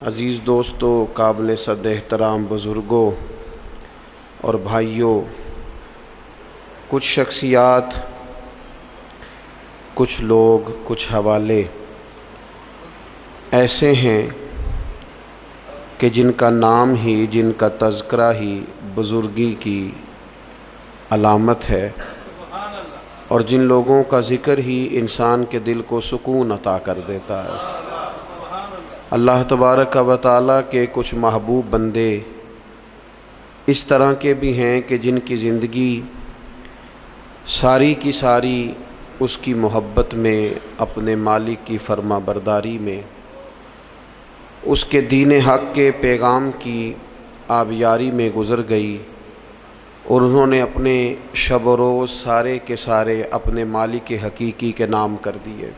عزیز دوستو، قابل صد احترام بزرگوں اور بھائیوں، کچھ شخصیات، کچھ لوگ، کچھ حوالے ایسے ہیں کہ جن کا نام ہی، جن کا تذکرہ ہی بزرگی کی علامت ہے، اور جن لوگوں کا ذکر ہی انسان کے دل کو سکون عطا کر دیتا ہے۔ اللہ تبارک و تعالیٰ کے کچھ محبوب بندے اس طرح کے بھی ہیں کہ جن کی زندگی ساری کی ساری اس کی محبت میں، اپنے مالک کی فرما برداری میں، اس کے دین حق کے پیغام کی آبیاری میں گزر گئی، اور انہوں نے اپنے شب و روز سارے کے سارے اپنے مالک حقیقی کے نام کر دیے۔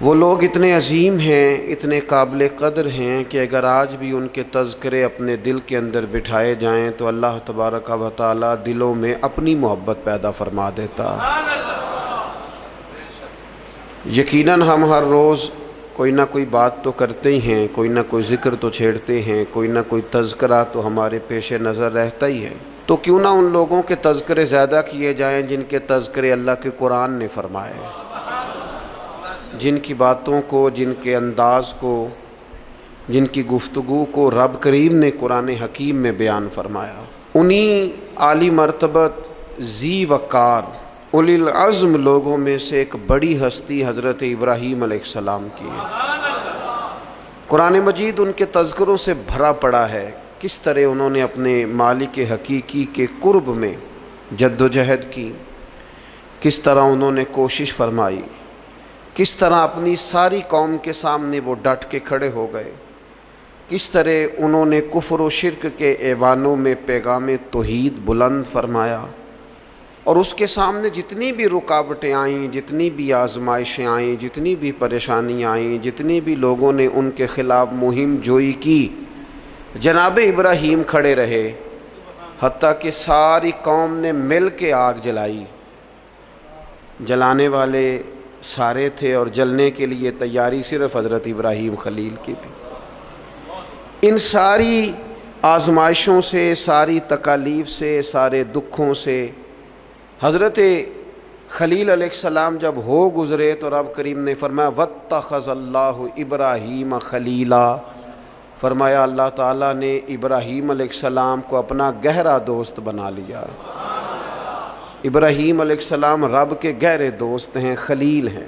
وہ لوگ اتنے عظیم ہیں، اتنے قابل قدر ہیں کہ اگر آج بھی ان کے تذکرے اپنے دل کے اندر بٹھائے جائیں تو اللہ تبارک و تعالیٰ دلوں میں اپنی محبت پیدا فرما دیتا۔ یقیناً ہم ہر روز کوئی نہ کوئی بات تو کرتے ہی ہیں، کوئی نہ کوئی ذکر تو چھیڑتے ہیں، کوئی نہ کوئی تذکرہ تو ہمارے پیش نظر رہتا ہی ہے۔ تو کیوں نہ ان لوگوں کے تذکرے زیادہ کیے جائیں جن کے تذکرے اللہ کے قرآن نے فرمائے، جن کی باتوں کو، جن کے انداز کو، جن کی گفتگو کو رب کریم نے قرآن حکیم میں بیان فرمایا۔ انہی عالی مرتبت، ذی وقار، اولی العزم لوگوں میں سے ایک بڑی ہستی حضرت ابراہیم علیہ السلام کی ہے۔ قرآن مجید ان کے تذکروں سے بھرا پڑا ہے، کس طرح انہوں نے اپنے مالک حقیقی کے قرب میں جد و جہد کی، کس طرح انہوں نے کوشش فرمائی، کس طرح اپنی ساری قوم کے سامنے وہ ڈٹ کے کھڑے ہو گئے، کس طرح انہوں نے کفر و شرک کے ایوانوں میں پیغام توحید بلند فرمایا، اور اس کے سامنے جتنی بھی رکاوٹیں آئیں، جتنی بھی آزمائشیں آئیں، جتنی بھی پریشانیاں آئیں، جتنی بھی لوگوں نے ان کے خلاف مہم جوئی کی، جناب ابراہیم کھڑے رہے، حتیٰ کہ ساری قوم نے مل کے آگ جلائی۔ جلانے والے سارے تھے اور جلنے کے لیے تیاری صرف حضرت ابراہیم خلیل کی تھی۔ ان ساری آزمائشوں سے، ساری تکالیف سے، سارے دکھوں سے حضرت خلیل علیہ السلام جب ہو گزرے تو رب کریم نے فرمایا واتخذ اللہ ابراہیم خلیلا، فرمایا اللہ تعالیٰ نے ابراہیم علیہ السلام کو اپنا گہرا دوست بنا لیا۔ ابراہیم علیہ السلام رب کے گہرے دوست ہیں، خلیل ہیں۔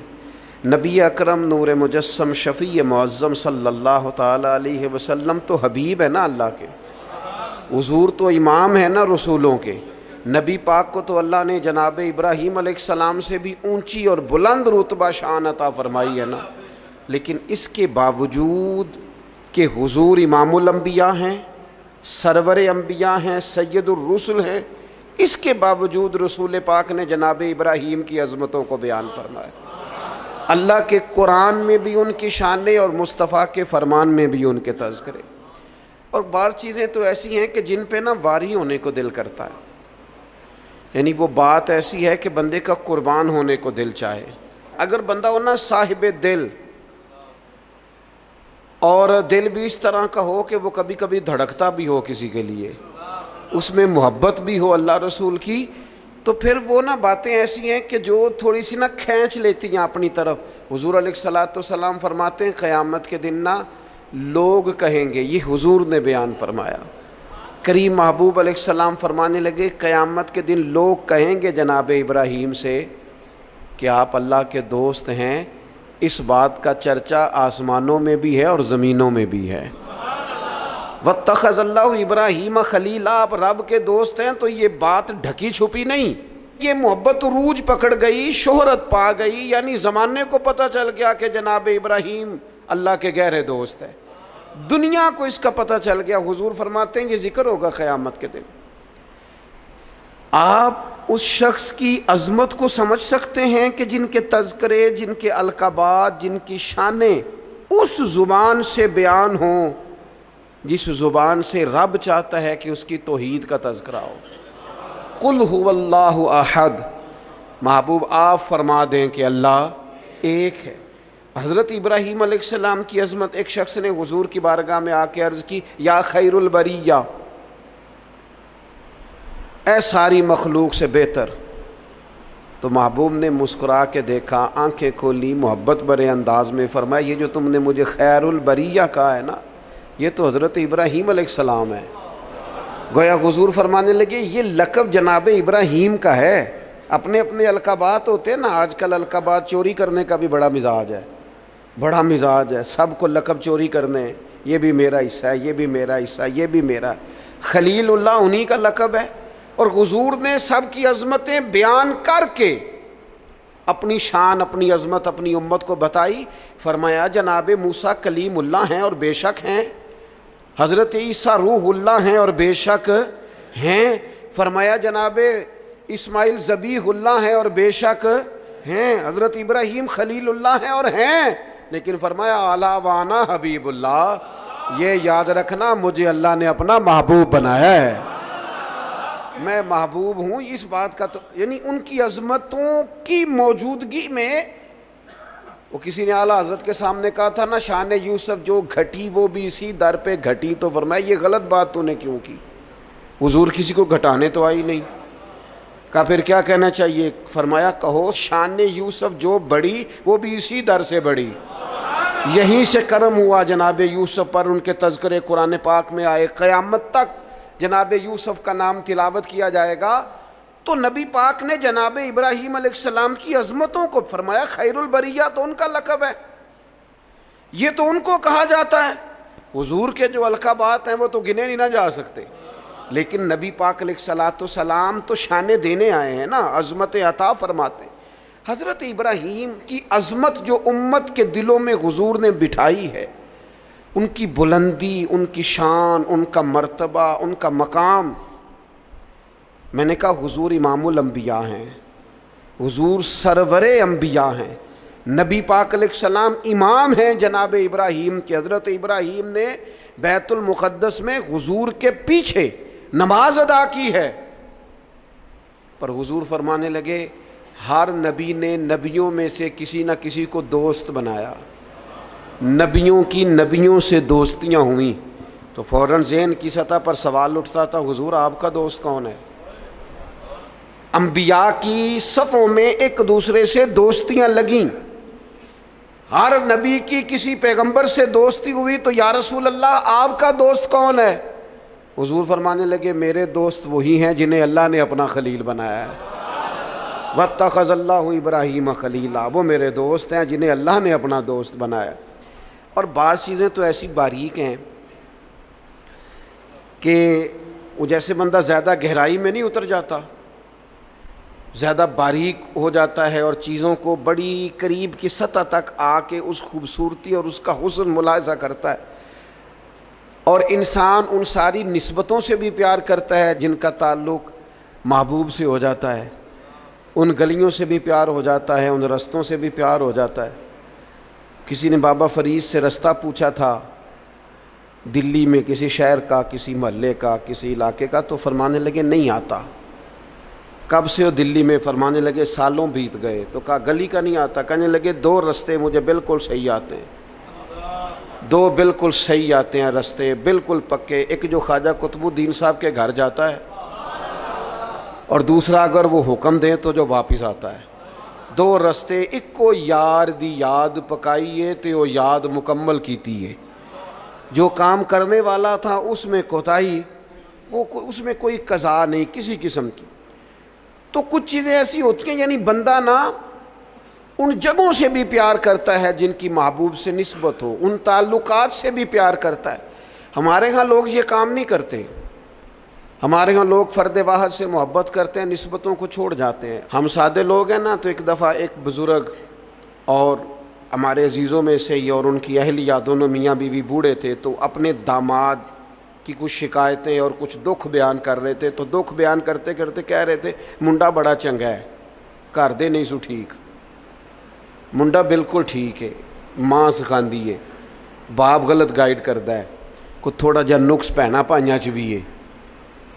نبی اکرم نور مجسم شفیع معظم صلی اللہ تعالیٰ علیہ وسلم تو حبیب ہے نا اللہ کے، حضور تو امام ہے نا رسولوں کے۔ نبی پاک کو تو اللہ نے جناب ابراہیم علیہ السلام سے بھی اونچی اور بلند رتبہ شان عطا فرمائی ہے نا، لیکن اس کے باوجود کہ حضور امام الانبیاء ہیں، سرور انبیاء ہیں، سید الرسل ہیں، اس کے باوجود رسول پاک نے جناب ابراہیم کی عظمتوں کو بیان فرمایا۔ اللہ کے قرآن میں بھی ان کی شانیں اور مصطفیٰ کے فرمان میں بھی ان کے تذکرے، اور بعض چیزیں تو ایسی ہیں کہ جن پہ نا واری ہونے کو دل کرتا ہے، یعنی وہ بات ایسی ہے کہ بندے کا قربان ہونے کو دل چاہے۔ اگر بندہ ہو نا صاحب دل، اور دل بھی اس طرح کا ہو کہ وہ کبھی کبھی دھڑکتا بھی ہو کسی کے لیے، اس میں محبت بھی ہو اللہ رسول کی، تو پھر وہ نا باتیں ایسی ہیں کہ جو تھوڑی سی نا کھینچ لیتی ہیں اپنی طرف۔ حضور علیہ السلام فرماتے ہیں قیامت کے دن نا لوگ کہیں گے، یہ حضور نے بیان فرمایا، کریم محبوب علیہ السلام فرمانے لگے قیامت کے دن لوگ کہیں گے جناب ابراہیم سے کہ آپ اللہ کے دوست ہیں، اس بات کا چرچا آسمانوں میں بھی ہے اور زمینوں میں بھی ہے۔ واتخذ اللہ ابراہیم خلیلا، آپ رب کے دوست ہیں تو یہ بات ڈھکی چھپی نہیں، یہ محبت عروج پکڑ گئی، شہرت پا گئی، یعنی زمانے کو پتہ چل گیا کہ جناب ابراہیم اللہ کے گہرے دوست ہیں، دنیا کو اس کا پتہ چل گیا۔ حضور فرماتے ہیں یہ ذکر ہوگا قیامت کے دن۔ آپ اس شخص کی عظمت کو سمجھ سکتے ہیں کہ جن کے تذکرے، جن کے القابات، جن کی شانیں اس زبان سے بیان ہوں جس زبان سے رب چاہتا ہے کہ اس کی توحید کا تذکرہ ہو۔ قل هو اللہ احد، محبوب آپ فرما دیں کہ اللہ ایک ہے۔ حضرت ابراہیم علیہ السلام کی عظمت، ایک شخص نے حضور کی بارگاہ میں آ کے عرض کی یا خیر البریہ، اے ساری مخلوق سے بہتر. تو محبوب نے مسکرا کے دیکھا، آنکھیں کھولی، محبت بھرے انداز میں فرمایا یہ جو تم نے مجھے خیر البریہ کہا ہے نا، یہ تو حضرت ابراہیم علیہ السلام ہے. گویا حضور فرمانے لگے یہ لقب جناب ابراہیم کا ہے. اپنے اپنے القابات ہوتے ہیں نا، آج کل القابات چوری کرنے کا بھی بڑا مزاج ہے، بڑا مزاج ہے، سب کو لقب چوری کرنے، یہ بھی میرا حصہ ہے، یہ بھی میرا حصہ ہے، یہ بھی میرا. خلیل اللہ انہی کا لقب ہے. اور حضور نے سب کی عظمتیں بیان کر کے اپنی شان، اپنی عظمت اپنی امت کو بتائی. فرمایا جناب موسیٰ کلیم اللہ ہیں اور بے شک ہیں، حضرت عیسیٰ روح اللہ ہیں اور بے شک ہیں. فرمایا جناب اسماعیل ذبیح اللہ ہیں اور بے شک ہیں، حضرت ابراہیم خلیل اللہ ہیں اور ہیں. لیکن فرمایا اعلیٰ وانا حبیب اللہ، یہ یاد رکھنا مجھے اللہ نے اپنا محبوب بنایا ہے، میں محبوب ہوں. اس بات کا تو یعنی ان کی عظمتوں کی موجودگی میں، وہ کسی نے اعلیٰ حضرت کے سامنے کہا تھا نا شان یوسف جو گھٹی وہ بھی اسی در پہ گھٹی. تو فرمایا یہ غلط بات تو نے کیوں کی؟ حضور کسی کو گھٹانے تو آئی نہیں. کہا پھر کیا کہنا چاہیے؟ فرمایا کہو شان یوسف جو بڑی وہ بھی اسی در سے بڑی. یہیں سے کرم ہوا جناب یوسف پر، ان کے تذکرے قرآن پاک میں آئے. قیامت تک جناب یوسف کا نام تلاوت کیا جائے گا. تو نبی پاک نے جناب ابراہیم علیہ السلام کی عظمتوں کو فرمایا خیر البریہ تو ان کا لقب ہے، یہ تو ان کو کہا جاتا ہے. حضور کے جو القابات ہیں وہ تو گنے نہیں نہ جا سکتے، لیکن نبی پاک علیہ السلام تو شانے دینے آئے ہیں نا، عظمت عطا فرماتے ہیں. حضرت ابراہیم کی عظمت جو امت کے دلوں میں حضور نے بٹھائی ہے، ان کی بلندی، ان کی شان، ان کا مرتبہ، ان کا مقام. میں نے کہا حضور امام الانبیاء ہیں، حضور سرور انبیاء ہیں، نبی پاک علیہ السلام امام ہیں جناب ابراہیم کے. حضرت ابراہیم نے بیت المقدس میں حضور کے پیچھے نماز ادا کی ہے. پر حضور فرمانے لگے ہر نبی نے نبیوں میں سے کسی نہ کسی کو دوست بنایا، نبیوں کی نبیوں سے دوستیاں ہوئیں. تو فوراً ذہن کی سطح پر سوال اٹھتا تھا حضور آپ کا دوست کون ہے؟ انبیاء کی صفوں میں ایک دوسرے سے دوستیاں لگیں، ہر نبی کی کسی پیغمبر سے دوستی ہوئی. تو یا رسول اللہ آپ کا دوست کون ہے؟ حضور فرمانے لگے میرے دوست وہی ہیں جنہیں اللہ نے اپنا خلیل بنایا ہے. واتخذ اللہ ابراہیم خلیلا، وہ میرے دوست ہیں جنہیں اللہ نے اپنا دوست بنایا. اور بعض چیزیں تو ایسی باریک ہیں کہ وہ جیسے بندہ زیادہ گہرائی میں نہیں اتر جاتا، زیادہ باریک ہو جاتا ہے اور چیزوں کو بڑی قریب کی سطح تک آ کے اس خوبصورتی اور اس کا حسن ملاحظہ کرتا ہے. اور انسان ان ساری نسبتوں سے بھی پیار کرتا ہے جن کا تعلق محبوب سے ہو جاتا ہے، ان گلیوں سے بھی پیار ہو جاتا ہے، ان رستوں سے بھی پیار ہو جاتا ہے. کسی نے بابا فرید سے رستہ پوچھا تھا دلی میں کسی شہر کا، کسی محلے کا، کسی علاقے کا، تو فرمانے لگے نہیں آتا. کب سے ہو دلی میں؟ فرمانے لگے سالوں بیت گئے. تو کہا گلی کا نہیں آتا؟ کہنے لگے دو رستے مجھے بالکل صحیح آتے ہیں، دو بالکل صحیح آتے ہیں رستے، بالکل پکے. ایک جو خواجہ قطب الدین صاحب کے گھر جاتا ہے، اور دوسرا اگر وہ حکم دیں تو جو واپس آتا ہے. دو رستے، ایک کو یار دی یاد پکائیے تے وہ یاد مکمل کیتی ہے. جو کام کرنے والا تھا اس میں کوتاہی، وہ اس میں کوئی قضا نہیں کسی قسم کی. تو کچھ چیزیں ایسی ہوتی ہیں یعنی بندہ نا ان جگہوں سے بھی پیار کرتا ہے جن کی محبوب سے نسبت ہو، ان تعلقات سے بھی پیار کرتا ہے. ہمارے ہاں لوگ یہ کام نہیں کرتے. ہمارے ہاں لوگ فرد واحد سے محبت کرتے ہیں، نسبتوں کو چھوڑ جاتے ہیں. ہم سادے لوگ ہیں نا. تو ایک دفعہ ایک بزرگ اور ہمارے عزیزوں میں سے ہی اور ان کی اہلیہ دونوں میاں بیوی بوڑھے تھے، تو اپنے داماد کی کچھ شکایتیں اور کچھ دکھ بیان کر رہے تھے. تو دکھ بیان کرتے کرتے کہہ رہے تھے منڈا بڑا چنگا ہے، گھر دے نہیں سو ٹھیک، منڈا بالکل ٹھیک ہے، ماں سکھاندی ہے، باپ غلط گائیڈ کرتا ہے، کوئی تھوڑا جا نقص پہنا پائیاں چ بھی ہے.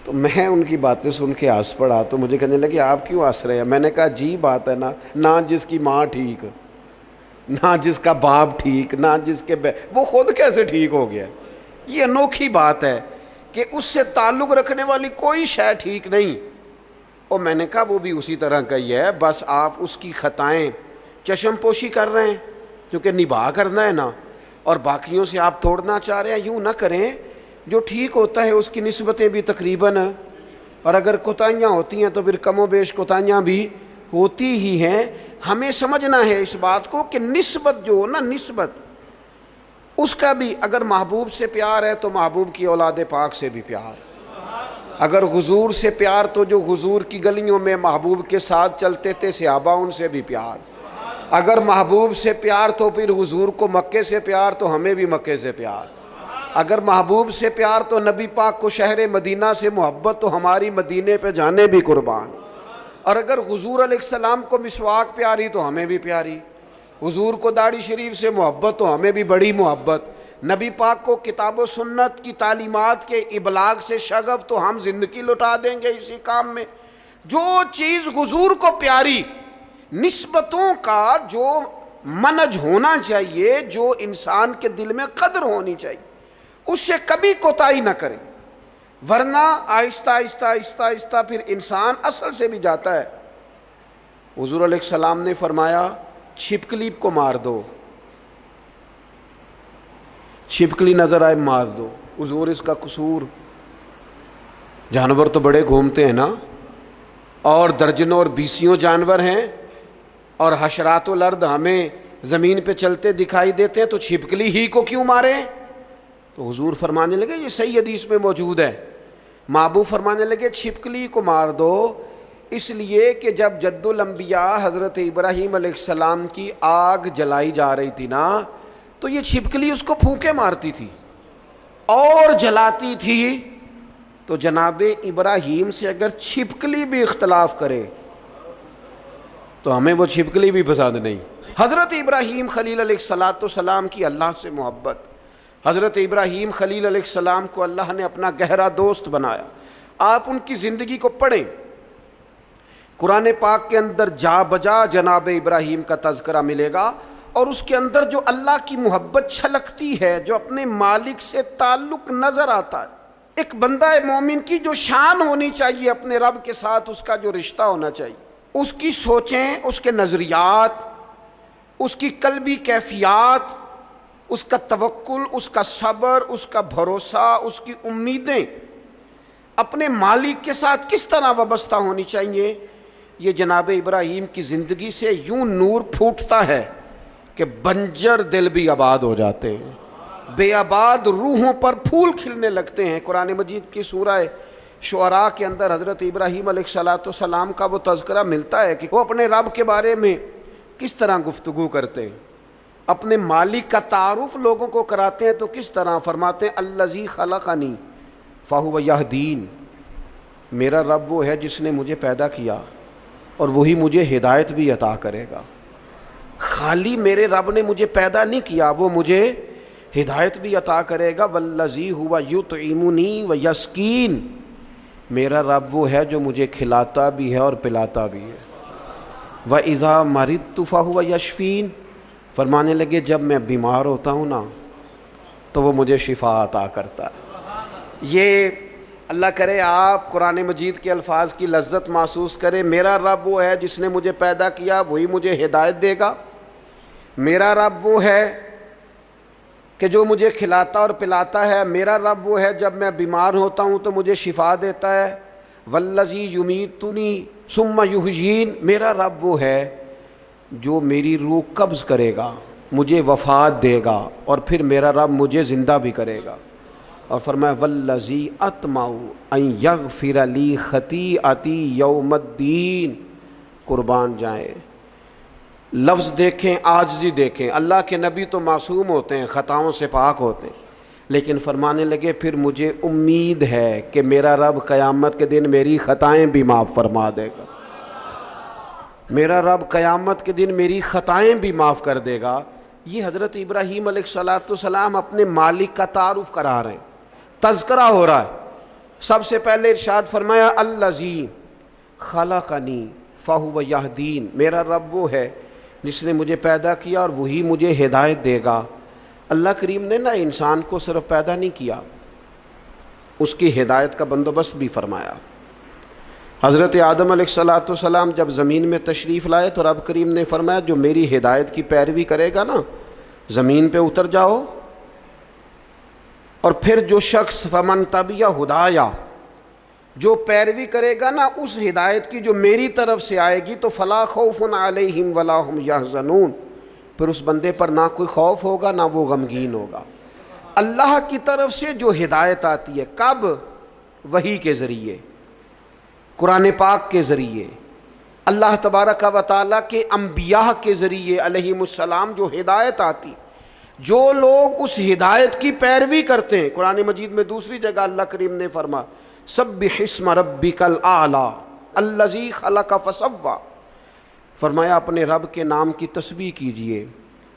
تو میں ان کی باتیں سن کے ہنس پڑا. تو مجھے کہنے لگے آپ کیوں ہنس رہے ہیں؟ میں نے کہا جی بات ہے نا، نہ جس کی ماں ٹھیک نہ جس کا باپ ٹھیک، نہ جس کے وہ خود کیسے ٹھیک ہو گیا؟ یہ انوکھی بات ہے کہ اس سے تعلق رکھنے والی کوئی شے ٹھیک نہیں۔ اور میں نے کہا وہ بھی اسی طرح کا ہی ہے، بس آپ اس کی خطائیں چشم پوشی کر رہے ہیں کیونکہ نباہ کرنا ہے نا، اور باقیوں سے آپ توڑنا چاہ رہے ہیں۔ یوں نہ کریں، جو ٹھیک ہوتا ہے اس کی نسبتیں بھی تقریباً، اور اگر کوتاہیاں ہوتی ہیں تو پھر کم و بیش کوتاہیاں بھی ہوتی ہی ہیں۔ ہمیں سمجھنا ہے اس بات کو کہ نسبت جو ہو نا، نسبت اس کا بھی، اگر محبوب سے پیار ہے تو محبوب کی اولاد پاک سے بھی پیار، اگر حضور سے پیار تو جو حضور کی گلیوں میں محبوب کے ساتھ چلتے تھے صحابہ ان سے بھی پیار، اگر محبوب سے پیار تو پھر حضور کو مکے سے پیار تو ہمیں بھی مکے سے پیار، اگر محبوب سے پیار تو نبی پاک کو شہر مدینہ سے محبت تو ہماری مدینے پہ جانے بھی قربان، اور اگر حضور علیہ السلام کو مسواک پیاری تو ہمیں بھی پیاری، حضور کو داڑھی شریف سے محبت تو ہمیں بھی بڑی محبت، نبی پاک کو کتاب و سنت کی تعلیمات کے ابلاغ سے شغف تو ہم زندگی لٹا دیں گے اسی کام میں۔ جو چیز حضور کو پیاری، نسبتوں کا جو منج ہونا چاہیے، جو انسان کے دل میں قدر ہونی چاہیے، اس سے کبھی کوتاہی نہ کریں، ورنہ آہستہ آہستہ آہستہ آہستہ پھر انسان اصل سے بھی جاتا ہے۔ حضور علیہ السلام نے فرمایا چھپکلی کو مار دو، چھپکلی نظر آئے مار دو۔ حضور اس کا قصور، جانور تو بڑے گھومتے ہیں نا، اور درجنوں اور بیسیوں جانور ہیں، اور حشرات الارض ہمیں زمین پہ چلتے دکھائی دیتے ہیں، تو چھپکلی ہی کو کیوں مارے؟ تو حضور فرمانے لگے، یہ صحیح حدیث میں موجود ہے، محبوب فرمانے لگے چھپکلی کو مار دو، اس لیے کہ جب جد الانبیاء حضرت ابراہیم علیہ السلام کی آگ جلائی جا رہی تھی نا، تو یہ چھپکلی اس کو پھونکے مارتی تھی اور جلاتی تھی۔ تو جناب ابراہیم سے اگر چھپکلی بھی اختلاف کرے تو ہمیں وہ چھپکلی بھی پسند نہیں۔ حضرت ابراہیم خلیل علیہ السلام کی اللہ سے محبت، حضرت ابراہیم خلیل علیہ السلام کو اللہ نے اپنا گہرا دوست بنایا۔ آپ ان کی زندگی کو پڑھیں، قرآن پاک کے اندر جا بجا جناب ابراہیم کا تذکرہ ملے گا، اور اس کے اندر جو اللہ کی محبت چھلکتی ہے، جو اپنے مالک سے تعلق نظر آتا ہے۔ ایک بندہ مومن کی جو شان ہونی چاہیے اپنے رب کے ساتھ، اس کا جو رشتہ ہونا چاہیے، اس کی سوچیں، اس کے نظریات، اس کی قلبی کیفیات، اس کا توکل، اس کا صبر، اس کا بھروسہ، اس کی امیدیں اپنے مالک کے ساتھ کس طرح وابستہ ہونی چاہیے۔ یہ جناب ابراہیم کی زندگی سے یوں نور پھوٹتا ہے کہ بنجر دل بھی آباد ہو جاتے ہیں، بے آباد روحوں پر پھول کھلنے لگتے ہیں۔ قرآن مجید کی سورہ شعراء کے اندر حضرت ابراہیم علیہ السلام کا وہ تذکرہ ملتا ہے کہ وہ اپنے رب کے بارے میں کس طرح گفتگو کرتے ہیں، اپنے مالک کا تعارف لوگوں کو کراتے ہیں تو کس طرح فرماتے ہیں الذی خلقنی فہو یہدین، میرا رب وہ ہے جس نے مجھے پیدا کیا اور وہی مجھے ہدایت بھی عطا کرے گا۔ خالی میرے رب نے مجھے پیدا نہیں کیا، وہ مجھے ہدایت بھی عطا کرے گا۔ والذی ہوا یطعمنی ویسقین، میرا رب وہ ہے جو مجھے کھلاتا بھی ہے اور پلاتا بھی ہے۔ وَإِذَا مَرِضْتُ فَهُوَ يَشْفِينِ، فرمانے لگے جب میں بیمار ہوتا ہوں نا تو وہ مجھے شفا عطا کرتا ہے۔ یہ اللہ کرے آپ قرآن مجید کے الفاظ کی لذت محسوس کریں۔ میرا رب وہ ہے جس نے مجھے پیدا کیا، وہی مجھے ہدایت دے گا۔ میرا رب وہ ہے کہ جو مجھے کھلاتا اور پلاتا ہے۔ میرا رب وہ ہے جب میں بیمار ہوتا ہوں تو مجھے شفا دیتا ہے۔ والذی یمیتنی ثم یحیین، میرا رب وہ ہے جو میری روح قبض کرے گا، مجھے وفات دے گا، اور پھر میرا رب مجھے زندہ بھی کرے گا۔ اور فرمایا والذی اطمع ان یغفر لی خطیئتی یوم الدین، قربان جائیں، لفظ دیکھیں، عاجزی دیکھیں۔ اللہ کے نبی تو معصوم ہوتے ہیں، خطاؤں سے پاک ہوتے ہیں، لیکن فرمانے لگے پھر مجھے امید ہے کہ میرا رب قیامت کے دن میری خطائیں بھی معاف فرما دے گا، میرا رب قیامت کے دن میری خطائیں بھی معاف کر دے گا۔ یہ حضرت ابراہیم علیہ السلام اپنے مالک کا تعارف کرا رہے ہیں، تذکرہ ہو رہا ہے۔ سب سے پہلے ارشاد فرمایا الذی خلقنی فہو یہدین، میرا رب وہ ہے جس نے مجھے پیدا کیا اور وہی مجھے ہدایت دے گا۔ اللہ کریم نے نا انسان کو صرف پیدا نہیں کیا، اس کی ہدایت کا بندوبست بھی فرمایا۔ حضرت آدم علیہ السلام جب زمین میں تشریف لائے تو رب کریم نے فرمایا جو میری ہدایت کی پیروی کرے گا نا زمین پہ اتر جاؤ، اور پھر جو شخص فمن تبع ہدایا، جو پیروی کرے گا نا اس ہدایت کی جو میری طرف سے آئے گی، تو فلا خوف علیہم ولا ہم یحزنون، پھر اس بندے پر نہ کوئی خوف ہوگا نہ وہ غمگین ہوگا۔ اللہ کی طرف سے جو ہدایت آتی ہے، کب؟ وحی کے ذریعے، قرآن پاک کے ذریعے، اللہ تبارک و تعالیٰ کے انبیاء کے ذریعے علیہم السلام جو ہدایت آتی، جو لوگ اس ہدایت کی پیروی کرتے ہیں۔ قرآن مجید میں دوسری جگہ اللہ کریم نے فرمایا سبح اسم ربک الاعلی الذی خلق فسوی، فرمایا اپنے رب کے نام کی تسبیح کیجئے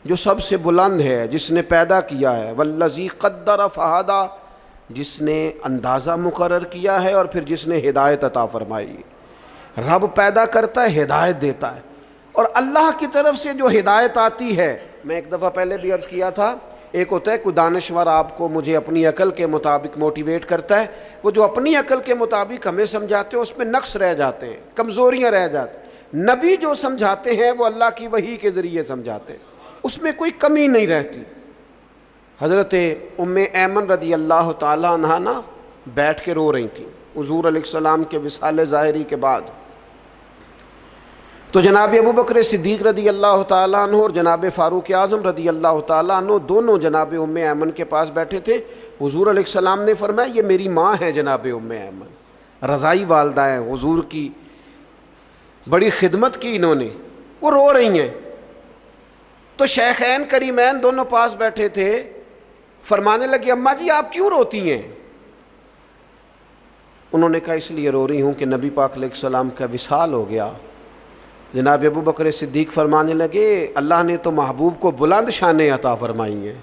جو سب سے بلند ہے، جس نے پیدا کیا ہے، والذی قدر فہدی، جس نے اندازہ مقرر کیا ہے اور پھر جس نے ہدایت عطا فرمائی۔ رب پیدا کرتا ہے، ہدایت دیتا ہے، اور اللہ کی طرف سے جو ہدایت آتی ہے، میں ایک دفعہ پہلے بھی عرض کیا تھا، ایک ہوتا ہے کوئی دانشور آپ کو مجھے اپنی عقل کے مطابق موٹیویٹ کرتا ہے، وہ جو اپنی عقل کے مطابق ہمیں سمجھاتے ہیں اس میں نقص رہ جاتے ہیں، کمزوریاں رہ جاتی ہیں۔ نبی جو سمجھاتے ہیں وہ اللہ کی وحی کے ذریعے سمجھاتے ہیں، اس میں کوئی کمی نہیں رہتی۔ حضرت ام ایمن رضی اللہ تعالیٰ عنہا نا بیٹھ کے رو رہی تھیں حضور علیہ السلام کے وصال ظاہری کے بعد، تو جناب ابو بکر صدیق رضی اللہ تعالیٰ عنہ اور جناب فاروق اعظم رضی اللہ تعالیٰ عنہ دونوں جناب ام ایمن کے پاس بیٹھے تھے۔ حضور علیہ السلام نے فرمایا یہ میری ماں ہے جناب ام ایمن، رضائی والدہ ہیں حضور کی، بڑی خدمت کی انہوں نے، وہ رو رہی ہیں۔ تو شیخین کریمین دونوں پاس بیٹھے تھے، فرمانے لگے اماں جی آپ کیوں روتی ہیں؟ انہوں نے کہا اس لیے رو رہی ہوں کہ نبی پاک علیہ السلام کا وصال ہو گیا۔ جناب ابو بکر صدیق فرمانے لگے اللہ نے تو محبوب کو بلند شانیں عطا فرمائی ہیں،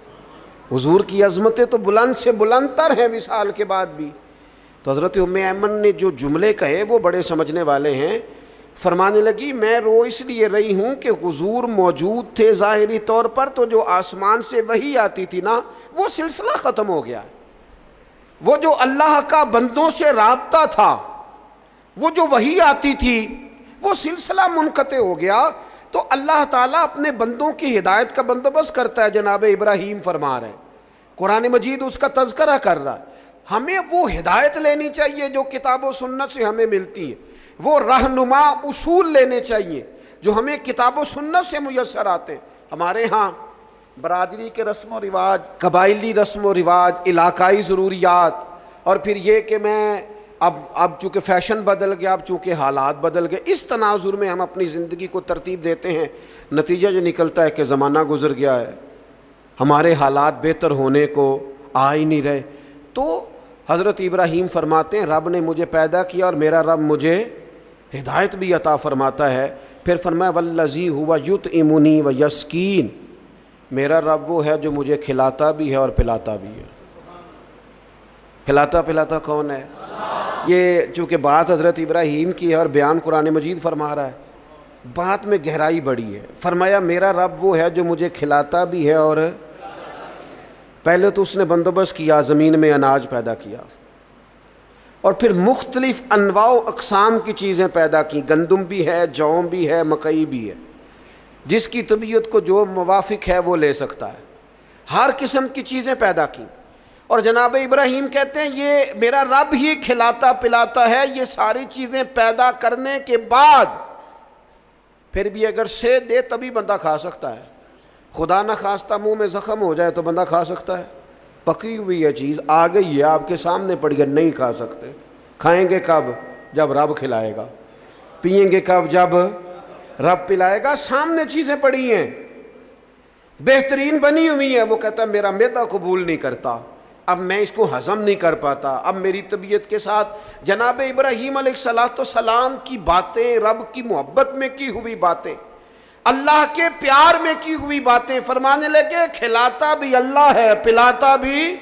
حضور کی عظمتیں تو بلند سے بلند تر ہیں وصال کے بعد بھی۔ تو حضرت ام ایمن نے جو جملے کہے وہ بڑے سمجھنے والے ہیں، فرمانے لگی میں رو اس لیے رہی ہوں کہ حضور موجود تھے ظاہری طور پر، تو جو آسمان سے وحی آتی تھی نا وہ سلسلہ ختم ہو گیا، وہ جو اللہ کا بندوں سے رابطہ تھا، وہ جو وحی آتی تھی وہ سلسلہ منقطع ہو گیا۔ تو اللہ تعالیٰ اپنے بندوں کی ہدایت کا بندوبست کرتا ہے، جناب ابراہیم فرما رہے ہیں، قرآن مجید اس کا تذکرہ کر رہا ہے۔ ہمیں وہ ہدایت لینی چاہیے جو کتاب و سنت سے ہمیں ملتی ہے، وہ رہنما اصول لینے چاہیے جو ہمیں کتاب و سنت سے میسر آتے ہیں۔ ہمارے ہاں برادری کے رسم و رواج، قبائلی رسم و رواج، علاقائی ضروریات، اور پھر یہ کہ میں اب چونکہ فیشن بدل گیا، اب چونکہ حالات بدل گئے، اس تناظر میں ہم اپنی زندگی کو ترتیب دیتے ہیں، نتیجہ جو نکلتا ہے کہ زمانہ گزر گیا ہے، ہمارے حالات بہتر ہونے کو آ ہی نہیں رہے۔ تو حضرت ابراہیم فرماتے ہیں رب نے مجھے پیدا کیا اور میرا رب مجھے ہدایت بھی عطا فرماتا ہے۔ پھر فرمایا والذی ہوا یطعمنی ویسقین، میرا رب وہ ہے جو مجھے کھلاتا بھی ہے اور پلاتا بھی ہے۔ کھلاتا پلاتا کون ہے؟ یہ چونکہ بات حضرت ابراہیم کی ہے اور بیان قرآن مجید فرما رہا ہے، بات میں گہرائی بڑی ہے۔ فرمایا میرا رب وہ ہے جو مجھے کھلاتا بھی ہے، اور پہلے تو اس نے بندوبست کیا، زمین میں اناج پیدا کیا، اور پھر مختلف انواع و اقسام کی چیزیں پیدا کی، گندم بھی ہے، جو بھی ہے، مکئی بھی ہے، جس کی طبیعت کو جو موافق ہے وہ لے سکتا ہے، ہر قسم کی چیزیں پیدا کی۔ اور جناب ابراہیم کہتے ہیں یہ میرا رب ہی کھلاتا پلاتا ہے، یہ ساری چیزیں پیدا کرنے کے بعد پھر بھی اگر سے دے تبھی بندہ کھا سکتا ہے، خدا نہ خواستہ منہ میں زخم ہو جائے تو بندہ کھا سکتا ہے؟ پکی ہوئی ہے چیز آ گئی ہے آپ کے سامنے پڑی ہے، نہیں کھا سکتے۔ کھائیں گے کب؟ جب رب کھلائے گا۔ پئیں گے کب؟ جب رب پلائے گا۔ سامنے چیزیں پڑی ہیں، بہترین بنی ہوئی ہیں، وہ کہتا ہے میرا معدہ قبول نہیں کرتا، اب میں اس کو ہضم نہیں کر پاتا، اب میری طبیعت کے ساتھ جناب ابراہیم علیہ السلام کی باتیں، رب کی محبت میں کی ہوئی باتیں، اللہ کے پیار میں کی ہوئی باتیں، فرمانے لگے کھلاتا بھی اللہ ہے، پلاتا بھی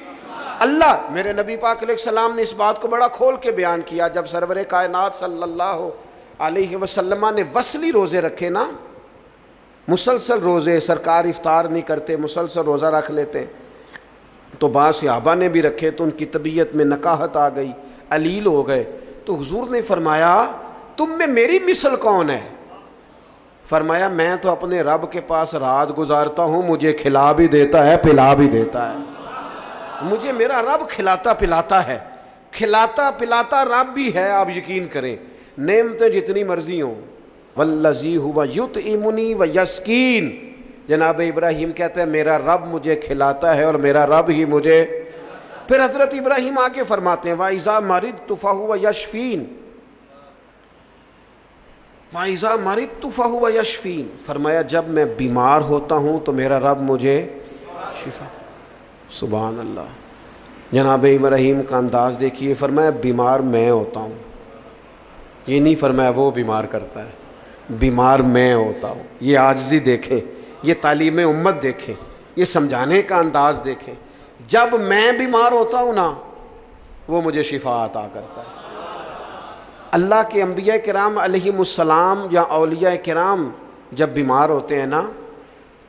اللہ۔ میرے نبی پاک علیہ السلام نے اس بات کو بڑا کھول کے بیان کیا جب سرور کائنات صلی اللہ علیہ وسلم نے وصلی روزے رکھے نا، مسلسل روزے، سرکار افطار نہیں کرتے، مسلسل روزہ رکھ لیتے. تو بعض صحابہ نے بھی رکھے تو ان کی طبیعت میں نکاہت آ گئی، علیل ہو گئے. تو حضور نے فرمایا تم میں میری مثل کون ہے؟ فرمایا میں تو اپنے رب کے پاس رات گزارتا ہوں، مجھے کھلا بھی دیتا ہے پلا بھی دیتا ہے. مجھے میرا رب کھلاتا پلاتا ہے، کھلاتا پلاتا رب بھی ہے. آپ یقین کریں نعمتیں جتنی مرضی ہوں. والذی ہوا یطعمنی ویسقین، جناب ابراہیم کہتے ہیں میرا رب مجھے کھلاتا ہے اور میرا رب ہی مجھے. پھر حضرت ابراہیم آگے فرماتے ہیں وَإِذَا مَرِضْتُ فَهُوَ يَشْفِينِ، وَإِذَا مَرِضْتُ فَهُوَ يَشْفِينِ، فرمایا جب میں بیمار ہوتا ہوں تو میرا رب مجھے شفا. سبحان اللہ. جناب ابراہیم کا انداز دیکھیے، فرمایا بیمار میں ہوتا ہوں، یہ نہیں فرمایا وہ بیمار کرتا ہے، بیمار میں ہوتا ہوں. یہ عاجزی دیکھیں، یہ تعلیم امت دیکھیں، یہ سمجھانے کا انداز دیکھیں. جب میں بیمار ہوتا ہوں نا وہ مجھے شفا عطا کرتا ہے. اللہ کے انبیاء کرام علیہم السلام یا اولیاء کرام جب بیمار ہوتے ہیں نا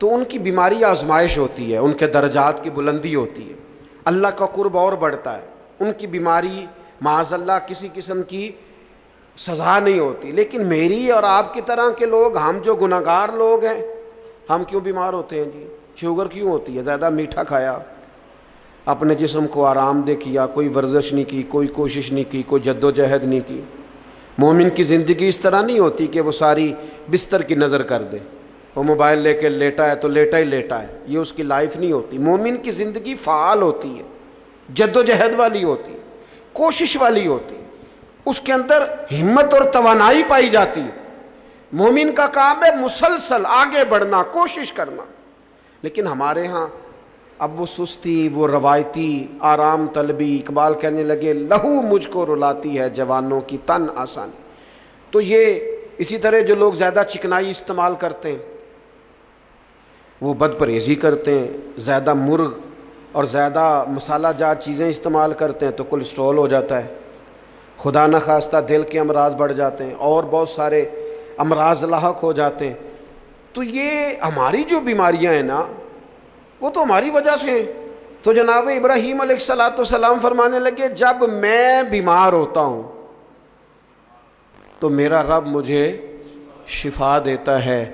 تو ان کی بیماری آزمائش ہوتی ہے، ان کے درجات کی بلندی ہوتی ہے، اللہ کا قرب اور بڑھتا ہے. ان کی بیماری معاذ اللہ کسی قسم کی سزا نہیں ہوتی. لیکن میری اور آپ کی طرح کے لوگ، ہم جو گناہگار لوگ ہیں، ہم کیوں بیمار ہوتے ہیں جی؟ شوگر کیوں ہوتی ہے؟ زیادہ میٹھا کھایا، اپنے جسم کو آرام دہ کیا، کوئی ورزش نہیں کی، کوئی کوشش نہیں کی، کوئی جد و جہد نہیں کی. مومن کی زندگی اس طرح نہیں ہوتی کہ وہ ساری بستر کی نظر کر دے، وہ موبائل لے کے لیٹا ہے تو لیٹا ہی لیٹا ہے. یہ اس کی لائف نہیں ہوتی. مومن کی زندگی فعال ہوتی ہے، جد و جہد والی ہوتی ہے، کوشش والی ہوتی ہے، اس کے اندر ہمت اور توانائی پائی جاتی ہے. مومن کا کام ہے مسلسل آگے بڑھنا، کوشش کرنا. لیکن ہمارے ہاں اب وہ سستی، وہ روایتی آرام طلبی، اقبال کہنے لگے لہو مجھ کو رلاتی ہے جوانوں کی تن آسانی. تو یہ اسی طرح جو لوگ زیادہ چکنائی استعمال کرتے ہیں، وہ بد پرہیزی کرتے ہیں، زیادہ مرغ اور زیادہ مسالہ جات چیزیں استعمال کرتے ہیں تو کولیسٹرول ہو جاتا ہے، خدا نخواستہ دل کے امراض بڑھ جاتے ہیں اور بہت سارے امراض لاحق ہو جاتے ہیں. تو یہ ہماری جو بیماریاں ہیں نا وہ تو ہماری وجہ سے ہیں. تو جناب ابراہیم علیہ السلام فرمانے لگے جب میں بیمار ہوتا ہوں تو میرا رب مجھے شفا دیتا ہے.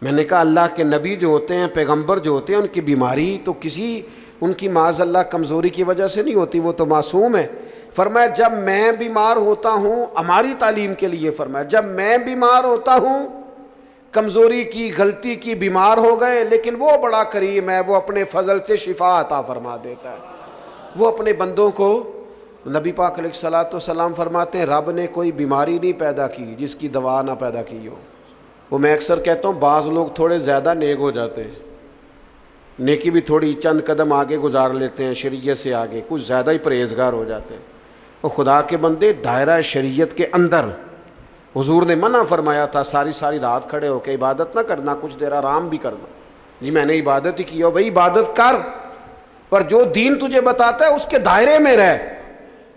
میں نے کہا اللہ کے نبی جو ہوتے ہیں، پیغمبر جو ہوتے ہیں، ان کی بیماری تو کسی ان کی معاذ اللہ کمزوری کی وجہ سے نہیں ہوتی، وہ تو معصوم ہے. فرمایا جب میں بیمار ہوتا ہوں، ہماری تعلیم کے لیے فرمایا جب میں بیمار ہوتا ہوں، کمزوری کی، غلطی کی، بیمار ہو گئے، لیکن وہ بڑا کریم ہے، وہ اپنے فضل سے شفا عطا فرما دیتا ہے. وہ اپنے بندوں کو، نبی پاک علیہ الصلوۃ والسلام فرماتے ہیں رب نے کوئی بیماری نہیں پیدا کی جس کی دوا نہ پیدا کی ہو. وہ میں اکثر کہتا ہوں بعض لوگ تھوڑے زیادہ نیک ہو جاتے ہیں، نیکی بھی تھوڑی چند قدم آگے گزار لیتے ہیں شریعت سے آگے، کچھ زیادہ ہی پرہیزگار ہو جاتے ہیں. وہ خدا کے بندے دائرہ شریعت کے اندر حضور نے منع فرمایا تھا ساری رات کھڑے ہو کے عبادت نہ کرنا، کچھ دیر آرام بھی کرنا. جی میں نے عبادت ہی کی ہو، بھائی عبادت کر، پر جو دین تجھے بتاتا ہے اس کے دائرے میں رہ.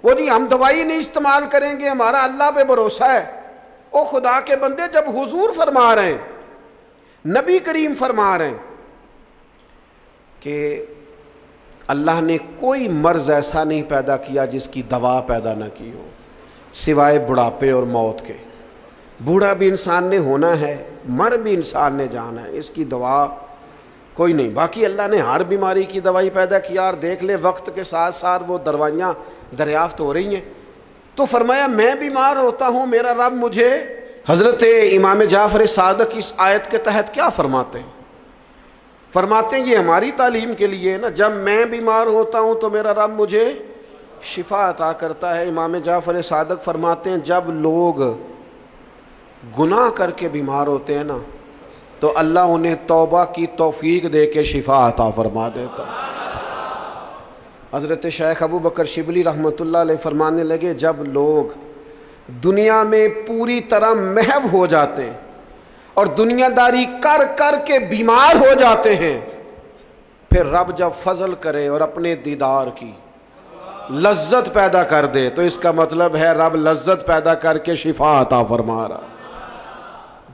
وہ جی ہم دوائی نہیں استعمال کریں گے، ہمارا اللہ پہ بھروسہ ہے. او خدا کے بندے جب حضور فرما رہے ہیں، نبی کریم فرما رہے ہیں کہ اللہ نے کوئی مرض ایسا نہیں پیدا کیا جس کی دوا پیدا نہ کی ہو سوائے بڑھاپے اور موت کے. بوڑھا بھی انسان نے ہونا ہے، مر بھی انسان نے جانا ہے، اس کی دوا کوئی نہیں. باقی اللہ نے ہر بیماری کی دوائی پیدا کیا، اور دیکھ لے وقت کے ساتھ ساتھ وہ دوائیاں دریافت ہو رہی ہیں. تو فرمایا میں بیمار ہوتا ہوں، میرا رب مجھے. حضرت امام جعفر صادق اس آیت کے تحت کیا فرماتے ہیں؟ فرماتے ہیں یہ ہماری تعلیم کے لیے نا، جب میں بیمار ہوتا ہوں تو میرا رب مجھے شفا عطا کرتا ہے. امام جعفر صادق فرماتے ہیں جب لوگ گناہ کر کے بیمار ہوتے ہیں نا تو اللہ انہیں توبہ کی توفیق دے کے شفا عطا فرما دیتا ہے. حضرت شیخ ابو بکر شبلی رحمۃ اللہ علیہ فرمانے لگے جب لوگ دنیا میں پوری طرح محو ہو جاتے ہیں اور دنیا داری کر کر کے بیمار ہو جاتے ہیں، پھر رب جب فضل کرے اور اپنے دیدار کی لذت پیدا کر دے تو اس کا مطلب ہے رب لذت پیدا کر کے شفا عطا فرما رہا.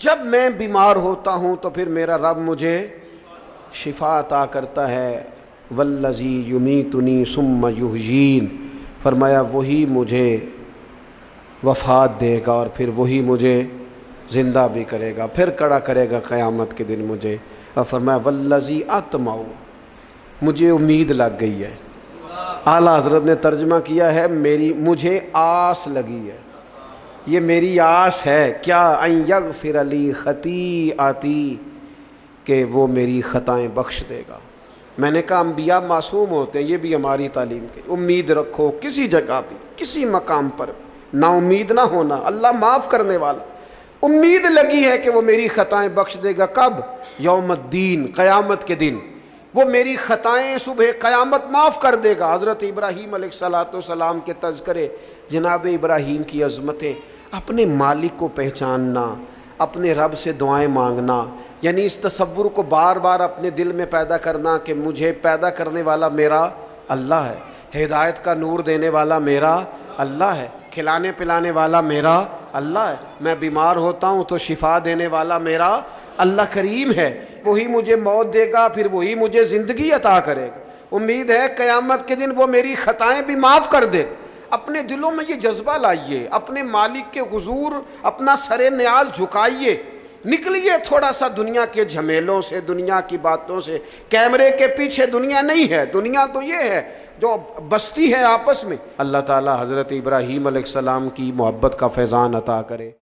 جب میں بیمار ہوتا ہوں تو پھر میرا رب مجھے شفا عطا کرتا ہے. والذی یمیتنی ثم یحیین، فرمایا وہی مجھے وفات دے گا اور پھر وہی مجھے زندہ بھی کرے گا، پھر کھڑا کرے گا قیامت کے دن مجھے. اور فرمایا والذی اطمع، مجھے امید لگ گئی ہے. اعلیٰ حضرت نے ترجمہ کیا ہے مجھے آس لگی ہے، یہ میری آس ہے. کیا؟ ان یغفر لی خطیئتی، کہ وہ میری خطائیں بخش دے گا. میں نے کہا انبیاء معصوم ہوتے ہیں، یہ بھی ہماری تعلیم کی. امید رکھو کسی جگہ بھی، کسی مقام پر نا امید نہ ہونا. اللہ معاف کرنے والا. امید لگی ہے کہ وہ میری خطائیں بخش دے گا. کب؟ یوم الدین، قیامت کے دن. وہ میری خطائیں صبح قیامت معاف کر دے گا. حضرت ابراہیم علیہ السلام کے تذکرے، جناب ابراہیم کی عظمتیں، اپنے مالک کو پہچاننا، اپنے رب سے دعائیں مانگنا، یعنی اس تصور کو بار بار اپنے دل میں پیدا کرنا کہ مجھے پیدا کرنے والا میرا اللہ ہے، ہدایت کا نور دینے والا میرا اللہ ہے، کھلانے پلانے والا میرا اللہ ہے، میں بیمار ہوتا ہوں تو شفا دینے والا میرا اللہ کریم ہے، وہی مجھے موت دے گا پھر وہی مجھے زندگی عطا کرے گا. امید ہے قیامت کے دن وہ میری خطائیں بھی معاف کر دے. اپنے دلوں میں یہ جذبہ لائیے، اپنے مالک کے حضور اپنا سر نیال جھکائیے، نکلیے تھوڑا سا دنیا کے جھمیلوں سے، دنیا کی باتوں سے. کیمرے کے پیچھے دنیا نہیں ہے، دنیا تو یہ ہے جو بستی ہے آپس میں. اللہ تعالی حضرت ابراہیم علیہ السلام کی محبت کا فیضان عطا کرے.